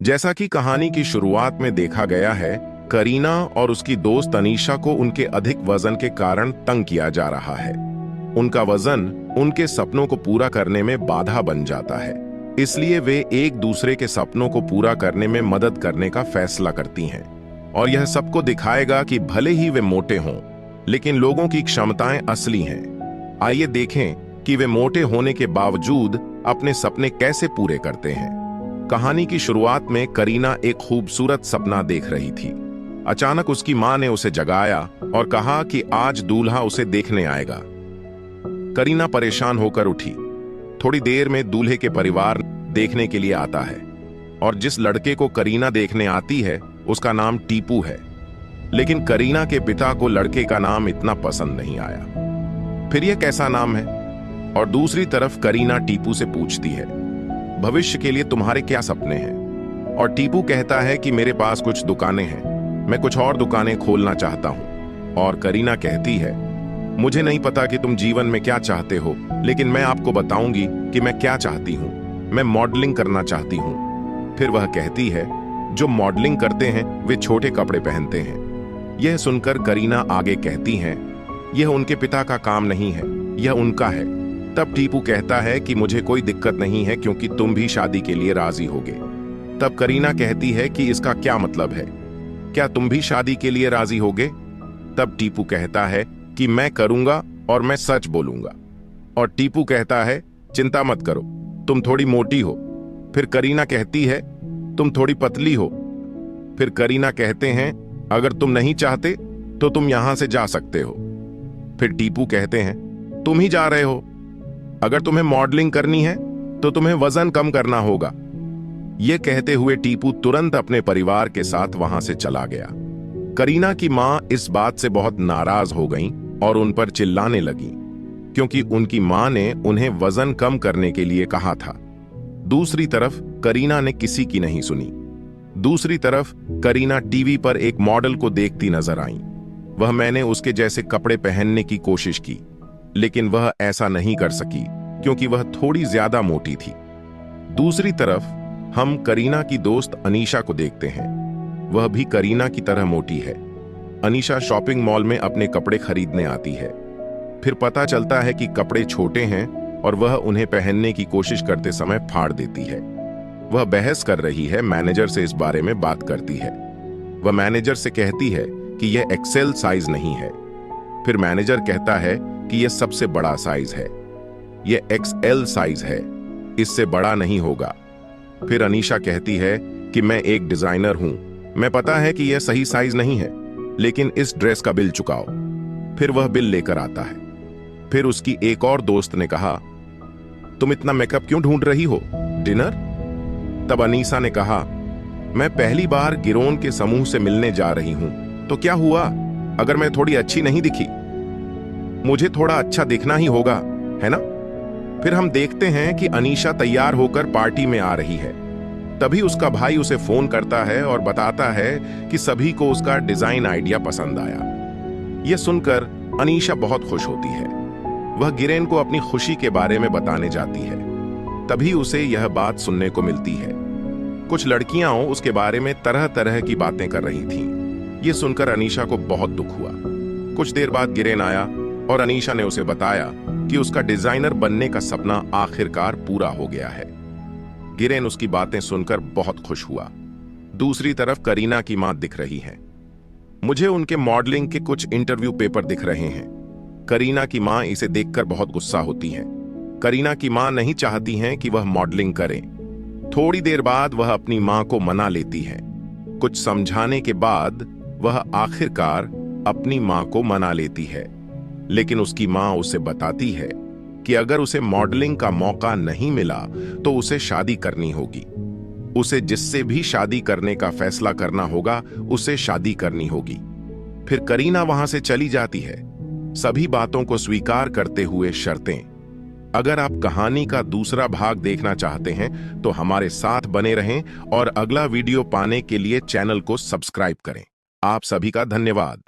जैसा कि कहानी की शुरुआत में देखा गया है, करीना और उसकी दोस्त अनीशा को उनके अधिक वजन के कारण तंग किया जा रहा है। उनका वजन उनके सपनों को पूरा करने में बाधा बन जाता है, इसलिए वे एक दूसरे के सपनों को पूरा करने में मदद करने का फैसला करती हैं। और यह सबको दिखाएगा कि भले ही वे मोटे हों, लेकिन लोगों की क्षमताएं असली हैं। आइए देखें कि वे मोटे होने के बावजूद अपने सपने कैसे पूरे करते हैं। कहानी की शुरुआत में करीना एक खूबसूरत सपना देख रही थी। अचानक उसकी मां ने उसे जगाया और कहा कि आज दूल्हा उसे देखने आएगा। करीना परेशान होकर उठी। थोड़ी देर में दूल्हे के परिवार देखने के लिए आता है और जिस लड़के को करीना देखने आती है उसका नाम टीपू है। लेकिन करीना के पिता को लड़के का नाम इतना पसंद नहीं आया। फिर यह कैसा नाम है? और दूसरी तरफ करीना टीपू से पूछती है, भविष्य के लिए तुम्हारे क्या सपने हैं? और टीपू कहता है कि मेरे पास कुछ दुकानें हैं, मैं कुछ और दुकानें खोलना चाहता हूं। और करीना कहती है, मुझे नहीं पता कि तुम जीवन में क्या चाहते हो, लेकिन मैं आपको बताऊंगी कि मैं क्या चाहती हूं। मैं मॉडलिंग करना चाहती हूं। फिर वह कहती है, जो मॉडलिंग करते हैं वे छोटे कपड़े पहनते हैं। यह सुनकर करीना आगे कहती है, यह उनके पिता का काम नहीं है, यह उनका है। तब टीपू कहता है कि मुझे कोई दिक्कत नहीं है क्योंकि तुम भी शादी के लिए राजी होगे। तब करीना कहती है कि इसका क्या मतलब है? क्या तुम भी शादी के लिए राजी होगे? तब टीपू कहता है कि मैं करूंगा और मैं सच बोलूंगा। और टीपू कहता है, चिंता मत करो, तुम थोड़ी मोटी हो। फिर करीना कहती है, तुम थोड़ी पतली हो। फिर करीना कहते हैं, अगर तुम नहीं चाहते तो तुम यहां से जा सकते हो। फिर टीपू कहते हैं, तुम ही जा रहे हो। अगर तुम्हें मॉडलिंग करनी है तो तुम्हें वजन कम करना होगा। यह कहते हुए टीपू तुरंत अपने परिवार के साथ वहां से चला गया। करीना की मां इस बात से बहुत नाराज हो गईं और उन पर चिल्लाने लगी, क्योंकि उनकी मां ने उन्हें वजन कम करने के लिए कहा था। दूसरी तरफ करीना ने किसी की नहीं सुनी। दूसरी तरफ करीना टीवी पर एक मॉडल को देखती नजर आई। वह मैंने उसके जैसे कपड़े पहनने की कोशिश की, लेकिन वह ऐसा नहीं कर सकी क्योंकि वह थोड़ी ज्यादा मोटी थी। दूसरी तरफ हम करीना की दोस्त अनीशा को देखते हैं। वह भी करीना की तरह मोटी है। अनीशा शॉपिंग मॉल में अपने कपड़े खरीदने आती है। फिर पता चलता है कि कपड़े छोटे हैं और वह उन्हें पहनने की कोशिश करते समय फाड़ देती है। वह बहस कर रही है, मैनेजर से इस बारे में बात करती है। वह मैनेजर से कहती है कि यह एक्सेल साइज नहीं है। फिर मैनेजर कहता है कि यह सबसे बड़ा साइज है, यह एक्सएल साइज है, इससे बड़ा नहीं होगा। फिर अनीशा कहती है कि मैं एक डिजाइनर हूं, मैं पता है कि यह सही साइज नहीं है, लेकिन इस ड्रेस का बिल चुकाओ। फिर वह बिल लेकर आता है। फिर उसकी एक और दोस्त ने कहा, तुम इतना मेकअप क्यों ढूंढ रही हो, डिनर? तब अनीशा ने कहा, मैं पहली बार गिरोन के समूह से मिलने जा रही हूं, तो क्या हुआ अगर मैं थोड़ी अच्छी नहीं दिखी? मुझे थोड़ा अच्छा दिखना ही होगा, है ना? फिर हम देखते हैं कि अनीशा तैयार होकर पार्टी में आ रही है। तभी उसका भाई उसे फोन करता है और बताता है कि सभी को उसका डिजाइन आइडिया पसंद आया। यह सुनकर अनीशा बहुत खुश होती है। वह गिरेन को अपनी खुशी के बारे में बताने जाती है। तभी उसे यह बात सुनने को मिलती है। कुछ लड़कियां उसके बारे में तरह तरह की बातें कर रही थीं। यह सुनकर अनीशा को बहुत दुख हुआ। कुछ देर बाद गिरेन आया और अनीशा ने उसे बताया कि उसका डिजाइनर बनने का सपना आखिरकार पूरा हो गया है। गिरेन उसकी बातें सुनकर बहुत खुश हुआ। दूसरी तरफ करीना की मां दिख रही है। मुझे उनके मॉडलिंग के कुछ इंटरव्यू पेपर दिख रहे हैं। करीना की मां इसे देखकर बहुत गुस्सा होती हैं। करीना की मां नहीं चाहती हैं कि वह मॉडलिंग करे। थोड़ी देर बाद वह अपनी मां को मना लेती है। कुछ समझाने के बाद वह आखिरकार अपनी मां को मना लेती है, लेकिन उसकी मां उसे बताती है कि अगर उसे मॉडलिंग का मौका नहीं मिला तो उसे शादी करनी होगी। उसे जिससे भी शादी करने का फैसला करना होगा, उसे शादी करनी होगी। फिर करीना वहां से चली जाती है, सभी बातों को स्वीकार करते हुए शर्तें। अगर आप कहानी का दूसरा भाग देखना चाहते हैं तो हमारे साथ बने रहें और अगला वीडियो पाने के लिए चैनल को सब्सक्राइब करें। आप सभी का धन्यवाद।